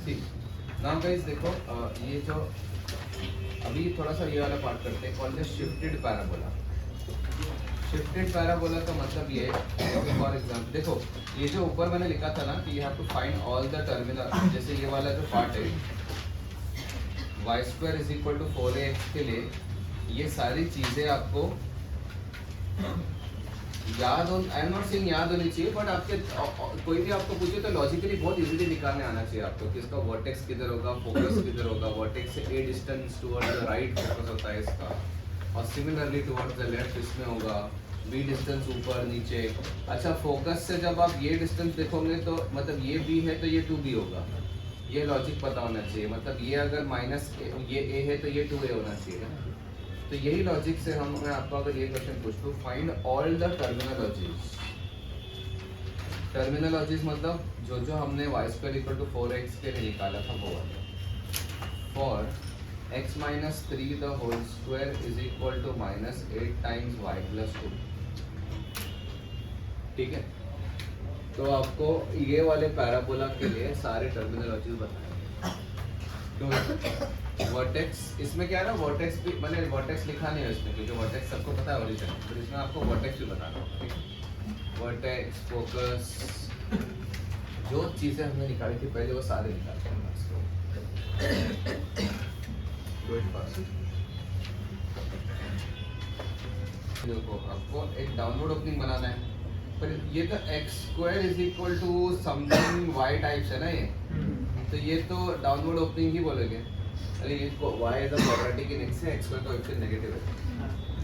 ठीक। Now guys देखो ये जो अभी थोड़ा सा ये वाला पार्ट करते हैं, called shifted parabola. Shifted parabola का मतलब ये है, फॉर एग्जांपल देखो ये जो ऊपर मैंने लिखा था ना कि you have to find all the terminal, जैसे ये वाला जो पार्ट है y square is equal to 4ax के लिए ये सारी चीजें आपको याद हो, आई एम नॉट सेइंग याद होनी चाहिए, बट आपके कोई भी आपको पूछे तो लॉजिकली बहुत इजीली निकालने आना चाहिए आपको कि इसका वर्टेक्स किधर होगा, फोकस किधर होगा, वर्टेक्स से a distance towards the right focus होता है इसका, और सिमिलरली टुवर्ड्स द लेफ्ट इसमें होगा, b डिस्टेंस ऊपर नीचे। अच्छा फोकस से जब आप ये डिस्टेंस देखोगे तो मतलब ये b है तो ये 2b होगा, ये लॉजिक पता होना चाहिए। मतलब ये अगर माइनस ये a है तो ये 2a होना चाहिए। तो यही लॉजिक से हम मैं आपको अगर ये क्वेश्चन पूछूं, find all the terminologies. Terminologies मतलब जो जो हमने y square equal to 4x के लिए निकाला था वो वाला। For x minus 3 the whole square is equal to minus 8 times y plus 2। ठीक है, तो आपको ये वाले पैराबोला के लिए सारे टर्मिनोलॉजीज बताए। तो वर्टेक्स इसमें क्या है ना, वर्टेक्स भी मैंने वर्टेक्स लिखा नहीं है इसमें क्योंकि वर्टेक्स सबको पता है ओरिजिन, तो इसमें आपको वर्टेक्स भी बताना है। ठीक है, वर्टेक्स फोकस जो चीज़ें हमने निकाली थी पहले वो सारे निकालते हैं देखो आपको एक डाउनलोड ओपनिंग बनाना है, पर ये तो x square is equal to something y types है ना ये, तो ये तो डाउनवर्ड ओपनिंग ही बोलेंगे। अरे ये y is the quadratic in x है, x स्क्वायर कोएफिशिएंट नेगेटिव है,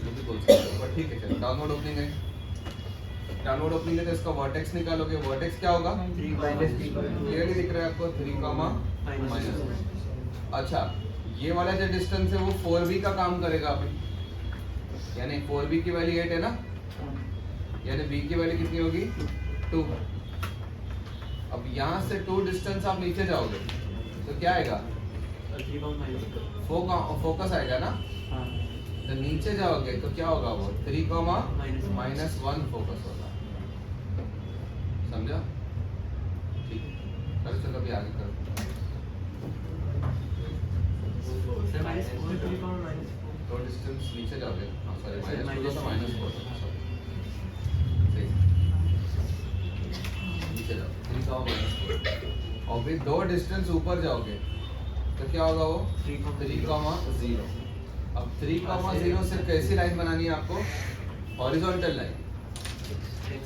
ये भी बोल सकते हो, पर ठीक है चलो डाउनवर्ड ओपनिंग है। डाउनवर्ड ओपनिंग है तो इसका वर्टेक्स निकालोगे, वर्टेक्स क्या होगा 3 माइनस 3 क्लियरली दिख रहा है आपको 3 माइनस। अच्छा ये वाला जो डिस्टेंस है वो 4b का काम करेगा अभी, यानी 4b की वैल्यू 8 है ना, यानी b की वैल्यू कितनी होगी 2। अब यहाँ से 2 डिस्टेंस आप नीचे जाओगे तो क्या आएगा फोकस आएगा ना, तो नीचे जाओगे तो क्या होगा वो 3 माइनस 1 फोकस होगा। समझा? ठीक है करो चलो अभी आगे करो। तो डिस्टेंस नीचे जाओगे, सॉरी माइनस 2 तो माइनस 4 सही नीचे जाओ 3 माइनस 4, और फिर 2 डिस्टेंस ऊपर जाओगे तो क्या होगा वो 3,0। अब 3,0 से कैसी लाइन बनानी है आपको, हॉरिजॉन्टल लाइन,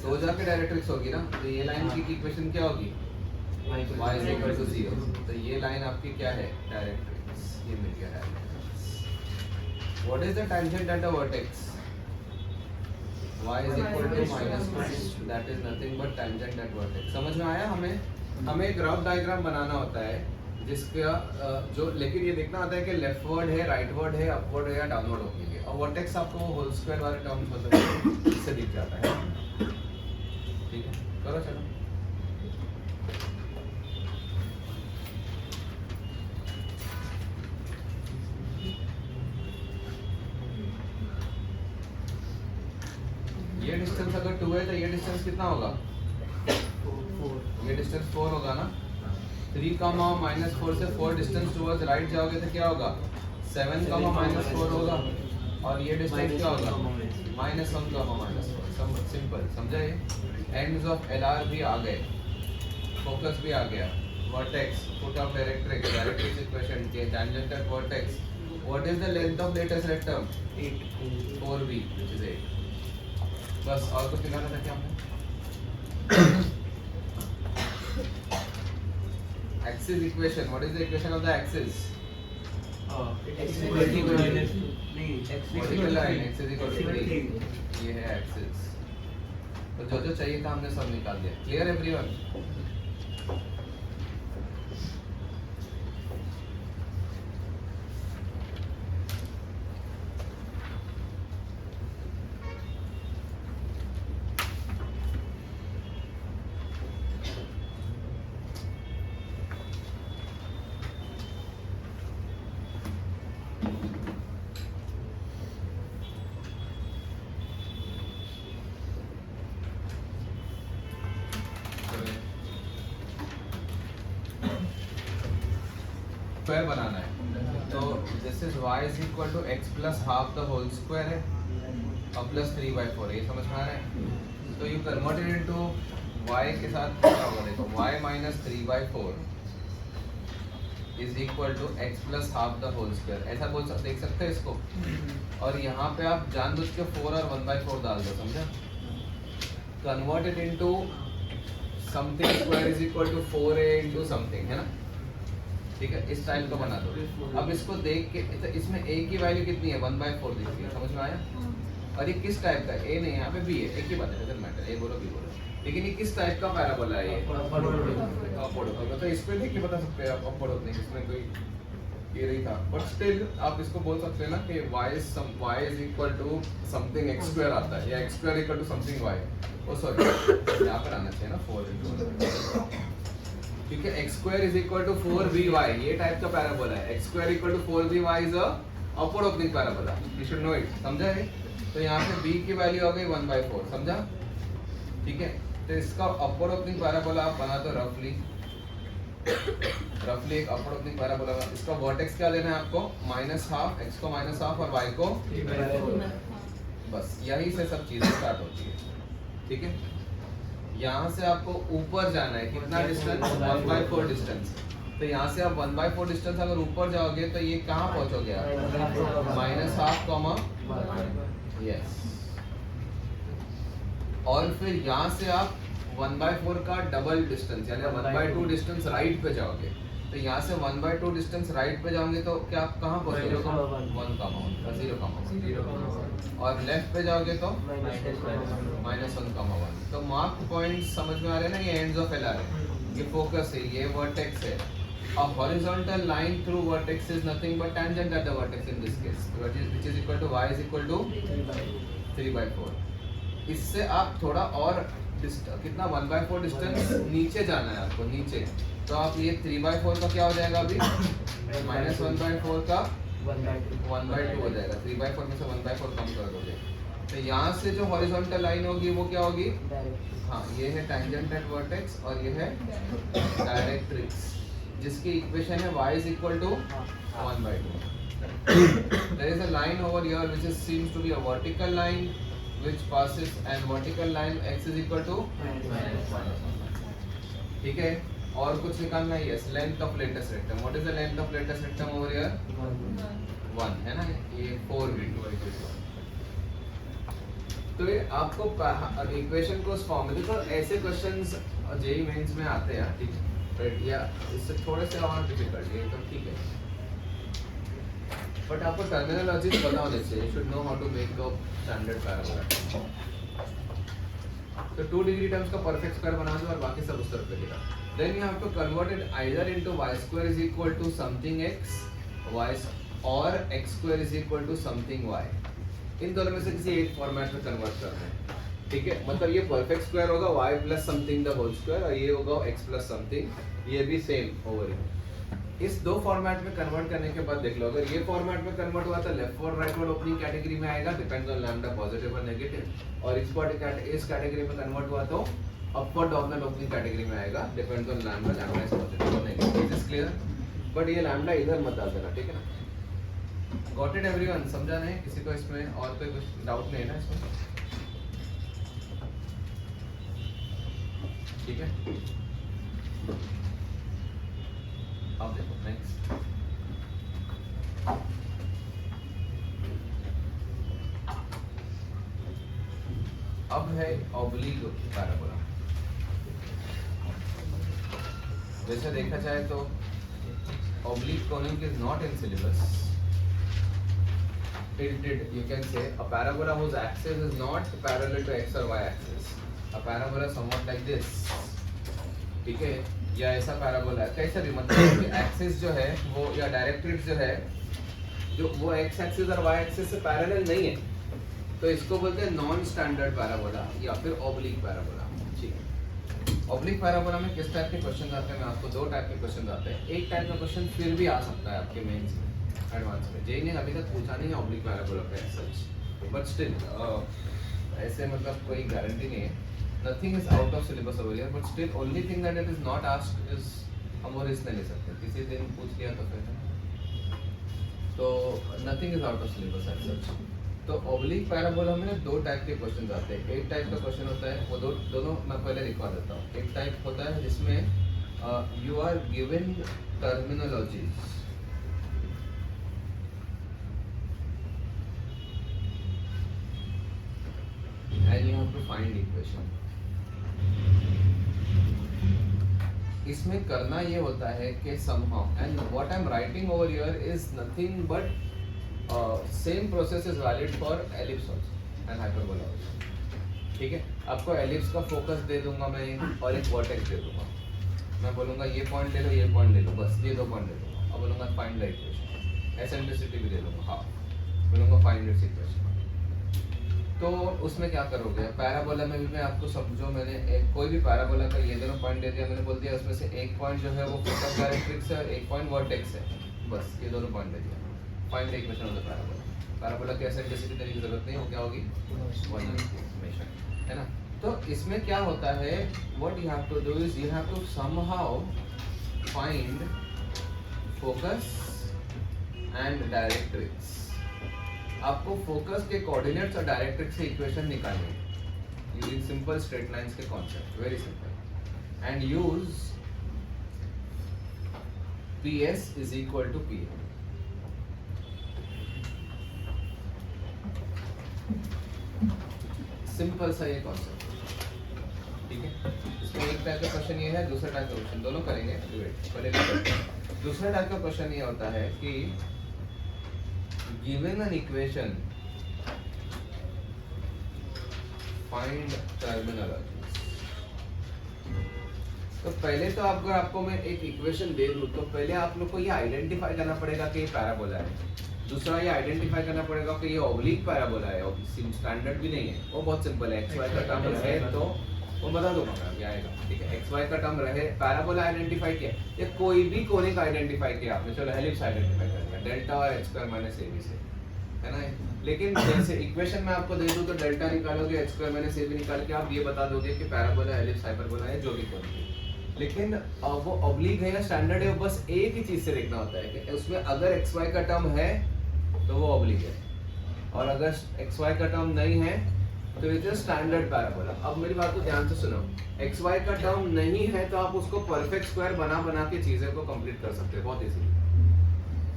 तो जाके डायरेक्ट्रिक्स होगी ना, तो ये लाइन की इक्वेशन क्या होगी y is equal to 0, तो ये लाइन आपकी क्या है डायरेक्ट्रिक्स, ये मिल गया directrix. What is the tangent at a vertex, y is equal to minus 2, that is nothing but tangent at vertex। समझ में आया? हमें एक रफ डायग्राम बनाना होता है जिसका जो, लेकिन ये देखना आता है कि लेफ्ट वर्ड है, राइट वर्ड है, अपवर्ड है या डाउनवर्ड ओपनिंग है, और वर्टेक्स आपको होल स्क्वायर वाले टर्म्स मतलब इससे दिख जाता है। ठीक है करो चलो। ये डिस्टेंस अगर 2 है तो ये डिस्टेंस कितना होगा 4, ये डिस्टेंस 4 होगा ना। 3, माइनस 4 से 4 डिस्टेंस टुवर्ड्स राइट जाओगे तो क्या होगा 7, माइनस 4 होगा, और ये डिस्टेंस क्या होगा माइनस 1, माइनस 4। सिंपल समझा? ये एंड्स ऑफ एलआर भी आ गए, फोकस भी आ गया, vertex, foot of directrix, directrix equation के tangent at vertex. What is the length of latus rectum 4b which is 8। बस और कुछ दिखाना था क्या हमने? Axis equation. What is the equation of the axis? Vertical line x is equal to 3. ये है axis। तो जो जो चाहिए था हमने सब निकाल दिया। Clear everyone? स्क्वायर बनाना है तो this is y is equal to x plus half the whole square है और प्लस 3/4 ये समझ में आ रहा है। तो you convert it into y के साथ क्या होगा देखो y minus 3/4 is equal to x plus half the whole square, ऐसा देख सकते हैं इसको। और यहाँ पे आप जानबूझ के 4 और 1/4 डाल दो, समझा। Convert it into something square is equal to 4a into something, है ना, ठीक है, इस टाइप का बना दो। अब इसको देख के तो इसमें a की वैल्यू कितनी है 1/4 दिख रही है, समझ में आया। और ये किस टाइप का है, a नहीं यहाँ पे b है, एक ही बात है, डजंट मैटर, a बोलो b बोलो, लेकिन ये किस टाइप का पैराबोला है, ये अपवर्ड ओपनिंग। तो इस पे देख के बता सकते हैं आप अपवर्ड ओपनिंग, इसमें कोई ये नहीं था, बट स्टिल आप इसको बोल सकते हैं ना कि y is equal to something x square आता है या x square equal to something y, oh sorry यहाँ पर आना चाहिए ना 4 क्योंकि x square is equal to 4by, ये टाइप का पैराबोला है। x square equal to 4by is a upward opening parabola, you should know it, समझा है। तो यहाँ पे b की वैल्यू आ गई 1/4, समझा, ठीक है। तो इसका अपवर्ड ओपनिंग पैराबोला आप बना दो रफली एक अपवर्ड ओपनिंग पैराबोला। इसका वर्टेक्स क्या लेना है आपको, -12, x को -12 और y को, बस यही से सब चीजें स्टार्ट होती है, ठीक है। यहाँ से आपको ऊपर जाना है, कितना डिस्टेंस 1/4 डिस्टेंस। तो यहाँ से आप 1/4 डिस्टेंस अगर ऊपर जाओगे तो ये कहाँ पहुँचोगे आप, -12, यस। और फिर यहाँ से आप 1/4 का डबल डिस्टेंस यानी 1/2 डिस्टेंस राइट पे जाओगे। तो यहाँ से 1/2 डिस्टेंस राइट पे जाओगे तो क्या आप कहाँ पहुँचोगे, 0,1 और लेफ्ट पे जाओगे तो -1,1। तो मार्क पॉइंट समझ में आ रहे हैं ना, ये एंड्स ऑफ LR है, ये फोकस है, ये वर्टेक्स है। A horizontal line through vertex is nothing but tangent at the vertex in this case, which is equal to y is equal to 3/4। इससे आप थोड़ा और कितना 1/4 डिस्टेंस नीचे जाना है आपको, नीचे। तो आप ये 3/4 का क्या हो जाएगा अभी, -1/4 का 1/2 हो जाएगा। 3/4 में से 1/4 कम कर दोगे तो यहाँ से जो हॉरिजॉन्टल लाइन होगी वो क्या होगी, हाँ ये है टैंजेंट एट वर्टेक्स और ये है डायरेक्ट्रिक्स, जिसकी इक्वेशन है y is equal to 1/2। There is a line over here which seems to be a vertical line which passes, and vertical line x is equal to -1, ठीक है। और कुछ निकालना है, yes, length of latest rectum। What is the length of latest rectum over here, 1 है ना, ये 4v2। तो ये आपको इक्वेशन को उस फॉर्म में देखो, ऐसे क्वेश्चंस जेईई मेंस में आते हैं, ठीक है, या इससे थोड़े से और डिफिकल्ट है, तो ठीक है, बट आपको टर्मिनोलॉजी पता होनी चाहिए, you should know how to make a standard parabola. तो 2 डिग्री टर्म्स का परफेक्ट स्क्वायर बना दो और बाकी सब उस तरफ लगेगा। Then you have to convert it either into y square is equal to something x y और x square is equal to something y। इन दोनों में से किसी एक फॉर्मेट में कन्वर्ट करना है, ठीक है। मतलब ये परफेक्ट स्क्वायर होगा y plus something the whole square और ये होगा x प्लस समथिंग, ये भी सेम ओवर हियर। इस दो फॉर्मेट में कन्वर्ट करने के बाद देख लो, अगर ये फॉर्मेट में कन्वर्ट हुआ तो लेफ्ट और राइट वर्ड ओपनिंग कैटेगरी में आएगा, डिपेंड्स ऑन लैम्डा पॉजिटिव और नेगेटिव। और इस कैटेगरी में कन्वर्ट हुआ तो अपवर्ड डायगोनल ओपनिंग कैटेगरी में आएगा, depends on lambda is positive और नेगेटिव। इज क्लियर, बट ये लैम्डा इधर मत डाल देना, ठीक है ना। गॉट इट एवरीवन, समझा नहीं किसी को इसमें और कोई कुछ डाउट नहीं है ना इसमें, ठीक है। अब देखो नेक्स्ट, अब है ऑब्लिक पैराबोला। वैसे देखा जाए तो oblique conic is not in syllabus. Tilted, you can say a parabola whose axis is not parallel to x or y axis. A parabola somewhat like this, ठीक है, या ऐसा पैराबोला है, कैसा भी, मतलब एक्सिस जो है वो या डायरेक्ट्रिक्स जो है जो वो x एक्सिस और y एक्सिस से पैरेलल नहीं है, तो इसको बोलते हैं नॉन स्टैंडर्ड पैराबोला या फिर ऑब्लिक पैराबोला, ठीक है। ऑब्लिक पैराबोला में किस टाइप के क्वेश्चन आते हैं, मैं आपको 2 टाइप के क्वेश्चन आते हैं। एक टाइप का क्वेश्चन फिर भी आ सकता है आपके मेंस में, एडवांस में। जेईई ने अभी तक पूछा नहीं है ऑब्लिक पैराबोला पे सच, बट स्टिल ऐसे मतलब कोई गारंटी नहीं है, nothing is out of syllabus over here, but still only thing that it is not asked is हम वो रिस्क नहीं ले सकते, किसी दिन पूछ लिया तो फिर तो nothing is out of syllabus as such. तो ऑब्लिक पैराबोला में दो टाइप के क्वेश्चन आते हैं। एक टाइप का क्वेश्चन होता है, वो दोनों मैं पहले लिखवा देता हूँ। एक टाइप होता है जिसमें you are given terminologies and you have to find equation। इसमें करना ये होता है कि somehow and what I'm writing over here is nothing but same process is valid for ellipse also and hyperbola also। ठीक है, आपको ellipse का फोकस दे दूंगा मैं और एक वर्टेक्स दे दूंगा। मैं बोलूंगा ये पॉइंट ले लो, ये पॉइंट ले लो, बस ये दो पॉइंट ले लो। अब बोलूंगा फाइंड द इक्वेशन, एसेंट्रिसिटी भी दे दूंगा, हाँ बोलूंगा फाइंड इट्स इक्वेशन। तो उसमें क्या करोगे, पैराबोला में भी मैं आपको समझो, मैंने कोई भी पैराबोला का ये दोनों पॉइंट दे दिया, मैंने बोल दिया उसमें से एक पॉइंट जो है वो फोकस डायरेक्ट्रिक्स है और एक पॉइंट वर्टेक्स है, बस ये दोनों पॉइंट दे दिया। Find the equation of the parabola. Parabola की एसेंट्रिसिटी देने की जरूरत नहीं, वो क्या होगी, हमेशा, है ना। तो इसमें क्या होता है, what you have to do is you have to somehow find focus and directrix. आपको फोकस के कोऑर्डिनेट्स और डायरेक्ट्रिक्स से इक्वेशन निकालनी है यूजिंग सिंपल स्ट्रेट लाइंस के concept, very simple. And use PS is equal to PM। Simple सा ये concept, ठीक है। इसमें एक टाइप का क्वेश्चन ये है, दूसरा टाइप का क्वेश्चन, दोनों करेंगे पहले। दूसरा टाइप का क्वेश्चन ये होता है कि given an equation find terminologies। तो पहले तो आपको मैं एक इक्वेशन दे दूं तो पहले आप लोग को ये आइडेंटिफाई करना पड़ेगा कि ये पैराबोला है। दूसरा ये आइडेंटिफाई करना पड़ेगा कि ये ऑब्लिक पैराबोला है, स्टैंडर्ड भी नहीं है, वो बहुत सिंपल है। XY का टर्म रहे तो वो बता दूंगा मैं, अभी आएगा, ठीक है। XY का टर्म रहे, पैराबोला आइडेंटिफाई किया या कोई भी कोनिक आइडेंटिफाई किया आपने, चलो हेलिक्स आइडेंटिफाई कर लिया डेल्टा और h² - ab से, है ना। लेकिन जैसे इक्वेशन में आपको दे दूं तो डेल्टा निकालोगे, h² - ab निकाल के आप ये बता दोगे कि पैराबोला, हेलिक्स, हाइपरबोला है, जो भी कोई। लेकिन वो ऑब्लिक है या स्टैंडर्ड है, वो बस एक ही चीज से देखना होता है कि उसमें अगर XY का टर्म है तो वो ऑब्लिक है, और अगर XY का टर्म नहीं है तो इट इज स्टैंडर्ड पैराबोला। अब मेरी बात को ध्यान से सुनो, XY का टर्म नहीं है तो आप उसको परफेक्ट स्क्वायर बना के चीजें को कंप्लीट कर सकते हो बहुत इजीली,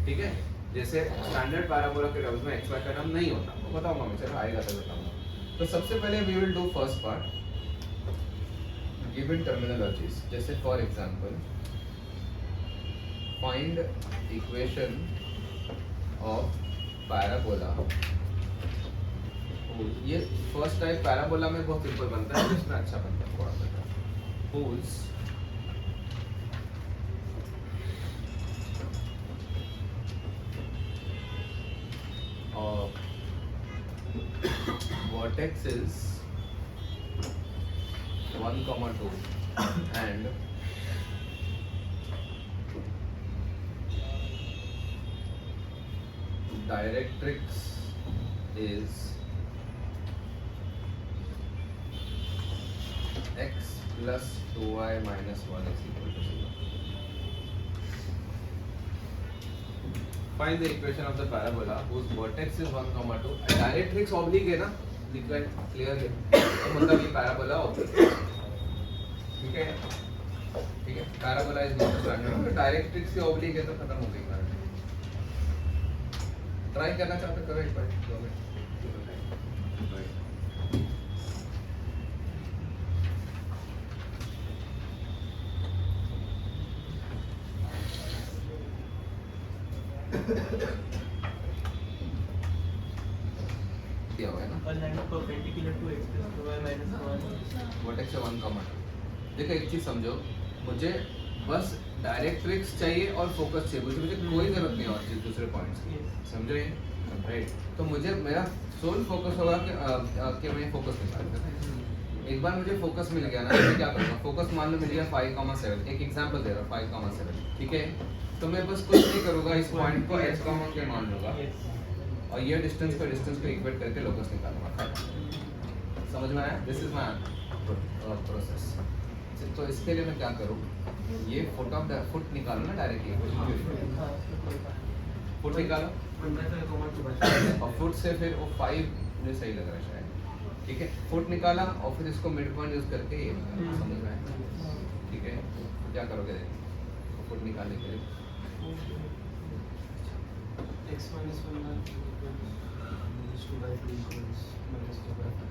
ठीक है। जैसे स्टैंडर्ड पैराबोला के टर्म्स में XY का टर्म नहीं होता, वो बताऊंगा मैं, चलो आएगा तो बताऊंगा। तो सबसे पहले we will do first part, given terminologies. जैसे for example find equation of parabola. ये फर्स्ट टाइप पैराबोला में बहुत सिंपल बनता है, इसमें अच्छा बनता है थोड़ा सा। whose vertex is 1, 2 and directrix is x plus 2y minus 1 is equal to 0. Find the equation of the parabola whose vertex is 1, 2. Directrix oblique है ना, दिख रहा है क्लियर है, तो मतलब ये पैराबोला oblique है, ठीक है, ठीक है। पैराबोला इज नॉट स्टैंडर्ड, तो डायरेक्ट्रिक्स से oblique है तो खत्म हो गई बात। ट्राई करना चाहते करो एक बार, 2 मिनट। क्या हुआ है ना, perpendicular to x + 2y - 1 vertex से 1, 2। देखो एक चीज समझो, मुझे बस डायरेक्ट्रिक्स चाहिए और फोकस चाहिए, मुझे कोई जरूरत नहीं और चीज दूसरे पॉइंट्स की, समझो ये, राइट। तो मुझे मेरा सोल फोकस होगा कि मैं फोकस निकालूंगा। एक बार मुझे फोकस मिल गया ना, तो क्या करूँगा, फोकस मान लो मिल गया 5, 7, एक एग्जांपल दे रहा हूँ 5, 7, ठीक है। तो मैं बस कुछ नहीं करूँगा, इस पॉइंट को h, के मान लूँगा और ये डिस्टेंस को इक्वेट करके लोकस निकालूंगा। समझ में आया? This is my process. तो इसके लिए मैं क्या करूँ, ये फुट निकालो ना डायरेक्टली, हाँ उसका कोई बात फुट निकालो 1/5 और फुट से फिर वो 5 मुझे सही लग रहा है शायद, ठीक है। फुट निकाला और फिर इसको मिड पॉइंट यूज करके ये निकाला, समझ में आया, ठीक है। क्या करोगे देखो, फुट निकालने के लिए x minus 1 minus 2/2 equals minus 2/5.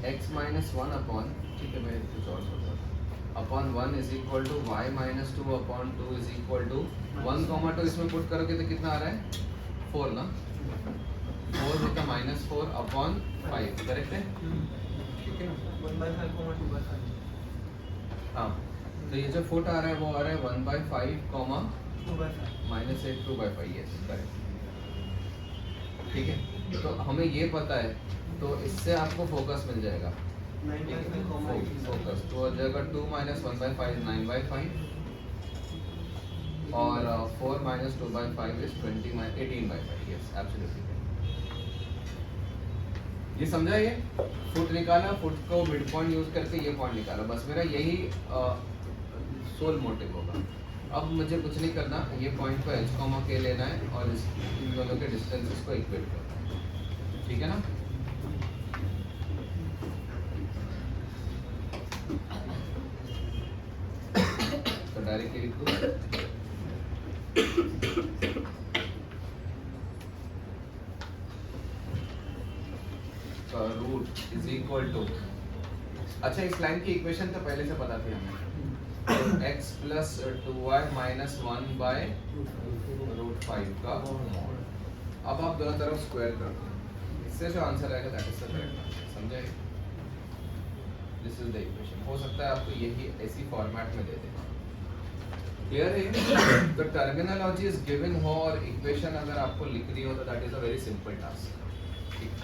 x minus 1 upon, ठीक है मैं कुछ और सोच रहा था, upon 1 is equal to y minus 2 upon 2 is equal to 1, 2 इसमें पुट करोगे तो कितना आ रहा है 4 ना, 4 होता -4 अपॉन 5, करेक्ट है, ठीक है ना। 1/5, 2/5. हाँ तो ये जो फुट आ रहा है वो आ रहा है 1/5 कॉमा 2/5. -8 2/5, यस करेक्ट, ठीक है। तो हमें ये पता है तो इससे आपको फोकस मिल जाएगा, 9/5, फोकस तो हो जाएगा 2 minus 1/5 9/5 और 4 minus 2/5 is 18/5, yes absolutely। ये समझा, ये फुट निकाला, फुट को मिड पॉइंट यूज करके ये पॉइंट निकाला, बस मेरा यही सोल मोटिव होगा। अब मुझे कुछ नहीं करना, ये पॉइंट को h, k लेना है और इन दोनों के डिस्टेंसेस को इक्वेट करना है, ठीक है ना। तो डायरेक्टली लिख दो, रूट इज इक्वल टू, अच्छा इस लाइन की इक्वेशन तो पहले से पता थी हमें, x प्लस 2y माइनस 1/√5 का मॉड। अब आप दोनों तरफ स्क्वायर कर दो, इससे जो आंसर आएगा that is the correct answer, समझे। दिस इज द इक्वेशन, हो सकता है आपको यही ऐसी फॉर्मेट में दे दे, क्लियर है। तो टर्मिनोलॉजी इज गिवन हो और इक्वेशन अगर आपको लिखनी हो तो that is a very simple task, ठीक है।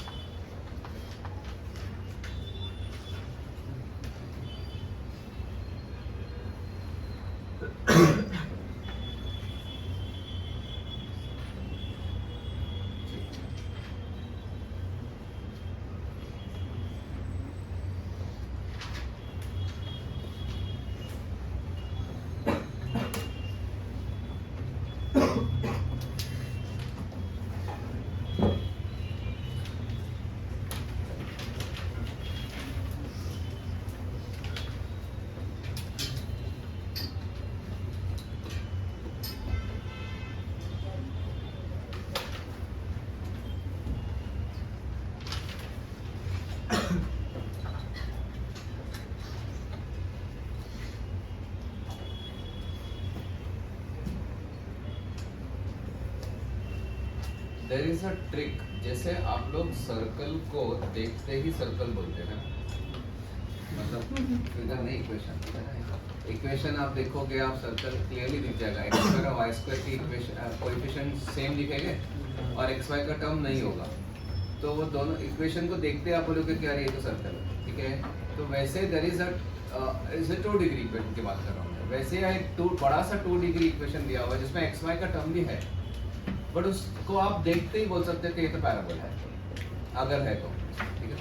देयर इज अ ट्रिक, जैसे आप लोग सर्कल को देखते ही सर्कल बोलते हैं, मतलब फिगर नहीं इक्वेशन, इक्वेशन आप देखोगे आप सर्कल क्लियरली दिख जाएगा, x स्क्वायर और y स्क्वायर की इक्वेशन कोएफिशिएंट सेम दिखेंगे और xy का टर्म नहीं होगा, तो वो दोनों इक्वेशन को देखते आप बोलोगे कि यार ये तो सर्कल है, ठीक है। तो वैसे there is a 2 degree equation की बात कर रहा हूँ मैं, वैसे एक बड़ा सा 2 डिग्री इक्वेशन दिया हुआ है जिसमें xy का टर्म भी है, बट उसको आप देखते ही बोल सकते हैं कि ये तो पैराबोला है, अगर है तो, ठीक है,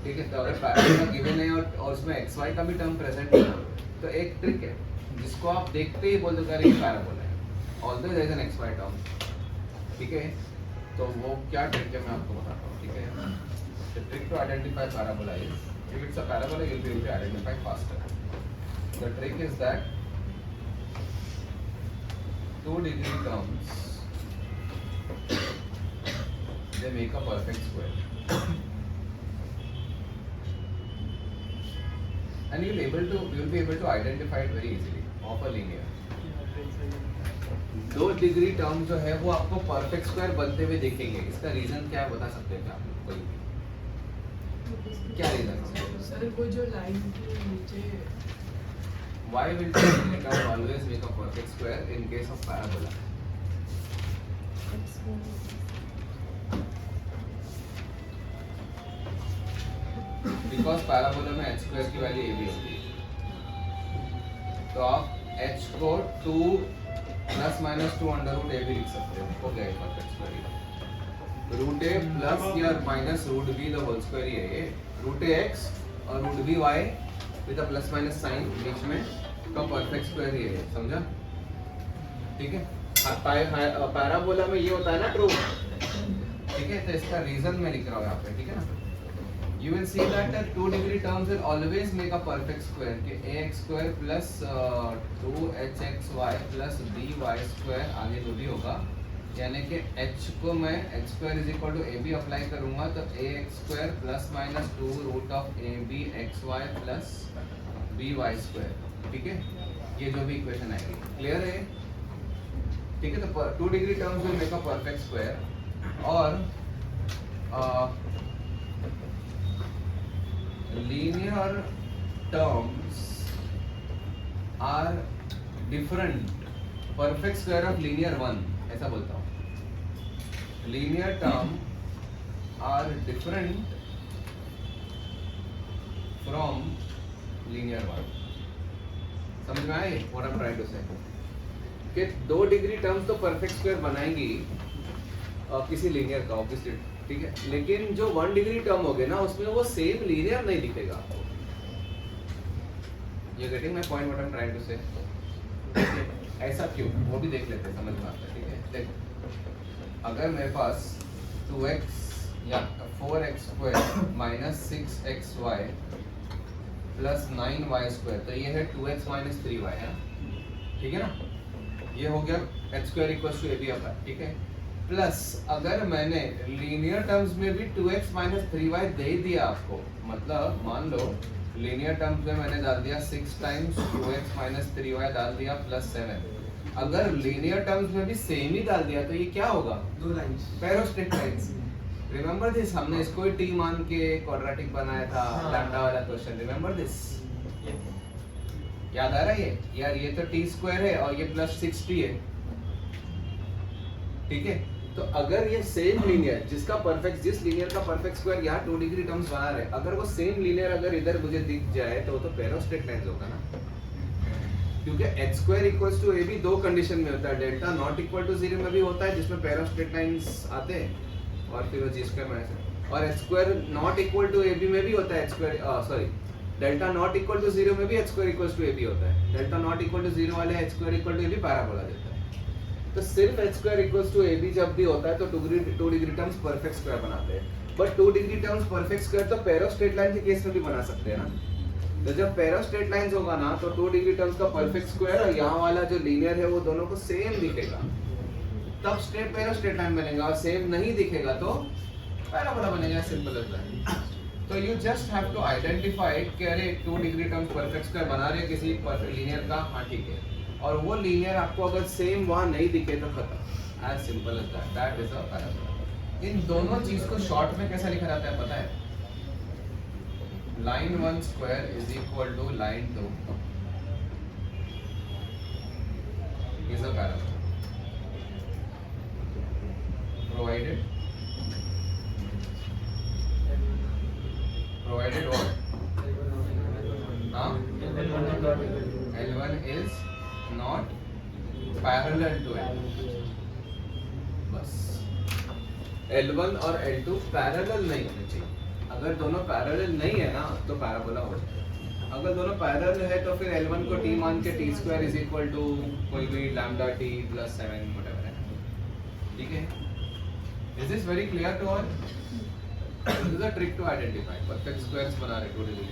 ठीक है। तो अगर पैराबोला गिवन है और उसमें xy का भी टर्म प्रेजेंट है तो एक ट्रिक है जिसको आप देखते ही बोल दो कि ये पैराबोला है, although there is an xy term, ठीक है। तो वो क्या ट्रिक है मैं आपको बताता हूँ, ठीक है। The trick to identify parabola is, if it's a parabola you will be able to identify faster. The trick is that 2 degree terms they make a perfect square and you will be able to identify it very easily of a linear। 2 degree term जो है वो आपको perfect square बनते हुए दिखेंगे, इसका reason क्या है बता सकते हैं क्या आप लोग, कोई क्या रीजन है सर? वो जो लाइन के नीचे why will 2 degree term always make a perfect square in case of parabola? Because parabola में h स्क्वायर की वैल्यू a भी होती है, तो आप h को 2 plus minus 2 under root a भी लिख सकते हो, हो गया perfect square. Root a plus या minus root b the whole square ही है ये, रूट ए एक्स और root B Y with a plus minus sign बीच में का परफेक्ट स्क्वायर ये है, समझा? ठीक है, पैराबोला में ये होता है ना ट्रू, ठीक है? तो इसका रीजन मैं लिख रहा हूँ यहाँ पे, ठीक है ना? You will see that the 2 degree terms will always make a perfect square कि ax square plus 2hxy plus by square आगे जो भी होगा, यानी कि h को मैं x square is equal to ab apply करूँगा तो ax square plus minus 2 root of ab xy plus by square, ठीक है? ये जो भी इक्वेशन आएगी, क्लियर है? ठीक है, तो 2 degree terms will make a perfect square और linear terms are different, perfect square of linear one, ऐसा बोलता हूँ। linear term are different from linear one, समझ में आए what I'm trying to say? कि 2 डिग्री टर्म्स तो परफेक्ट स्क्वायर बनाएंगी किसी लीनियर का ऑब्वियसली, ठीक है? लेकिन जो 1 डिग्री टर्म हो गए ना उसमें वो सेम लीनियर नहीं दिखेगा आपको। You getting my point what I am trying to say? ऐसा क्यों, वो भी देख लेते हैं, समझ में आता है, ठीक है? देखो, अगर मेरे पास 2x या 4x square minus 6xy plus 9y square, तो ये है 2x माइनस 3y है, ठीक है ना? ये हो गया h square equals to ab अपना, ठीक है? प्लस अगर मैंने लीनियर टर्म्स में भी 2x माइनस 3y दे दिया आपको, मतलब मान लो लीनियर टर्म्स में मैंने डाल दिया 6 टाइम्स 2x माइनस 3y डाल दिया प्लस 7, अगर लीनियर टर्म्स में भी सेम ही डाल दिया तो ये क्या होगा? दो लाइंस, पैरो स्ट्रेट लाइंस। रिमेंबर दिस, हमने इसको ही t मान के क्वाड्रेटिक बनाया था, लैम्डा वाला क्वेश्चन, रिमेंबर दिस? याद आ रहा है ये? यार ये तो t स्क्वायर है और ये प्लस 6t है, ठीक है? तो अगर ये सेम लीनियर जिसका परफेक्ट, जिस लीनियर का परफेक्ट स्क्वायर यहाँ 2 डिग्री टर्म्स बना रहे, अगर वो सेम लीनियर अगर इधर मुझे दिख जाए तो वो तो पैरो स्ट्रेट लाइंस होगा ना, क्योंकि h square equals to ab दो कंडीशन में होता है, डेल्टा नॉट इक्वल टू 0 में भी होता है जिसमें पैरो स्ट्रेट लाइंस आते हैं और फिर वो g स्क्वायर माइनस, और h square not equal to ab में भी होता है, h square sorry delta not equal to 0 में भी h square equals to ab होता है, डेल्टा नॉट इक्वल टू 0 वाले h square equal to ab parabola देता है। तो सिर्फ h square equals to ab जब भी होता है तो 2 डिग्री टर्म्स परफेक्ट स्क्वायर बनाते हैं, but 2 degree terms perfect square तो पैरो स्ट्रेट लाइन के केस में भी बना सकते हैं ना। तो जब पैरो स्ट्रेट लाइंस होगा ना तो 2 डिग्री टर्म्स का परफेक्ट स्क्वायर और यहाँ वाला जो लीनियर है वो दोनों को सेम दिखेगा, तब स्ट्रेट पैरो स्ट्रेट लाइन बनेगा, और सेम नहीं दिखेगा तो पैराबोला बनेगा, सिंपल एज दैट। तो you just have to identify कि अरे 2 डिग्री टर्म्स परफेक्ट स्क्वायर बना रहे किसी परफेक्ट लीनियर का, हाँ ठीक है, और वो लीनियर आपको अगर सेम वहां नहीं दिखे तो खत्म, as simple as that, that is a parabola. इन दोनों चीज को शॉर्ट में कैसा लिखा जाता है पता है? Line 1 square is equal to line 2 is a parabola provided what? L1 is not parallel to L2, बस L1 और L2 पैरेलल नहीं होने चाहिए। अगर दोनों पैरेलल नहीं है ना तो पैराबोला हो जाएगा, अगर दोनों पैरेलल है तो फिर L1 को t मान के t square is equal to कोई भी लैम्डा t प्लस 7 व्हाटएवर है, ठीक है? Is this very clear to all? This is a trick to identify perfect squares बना रहे 2 डिग्री।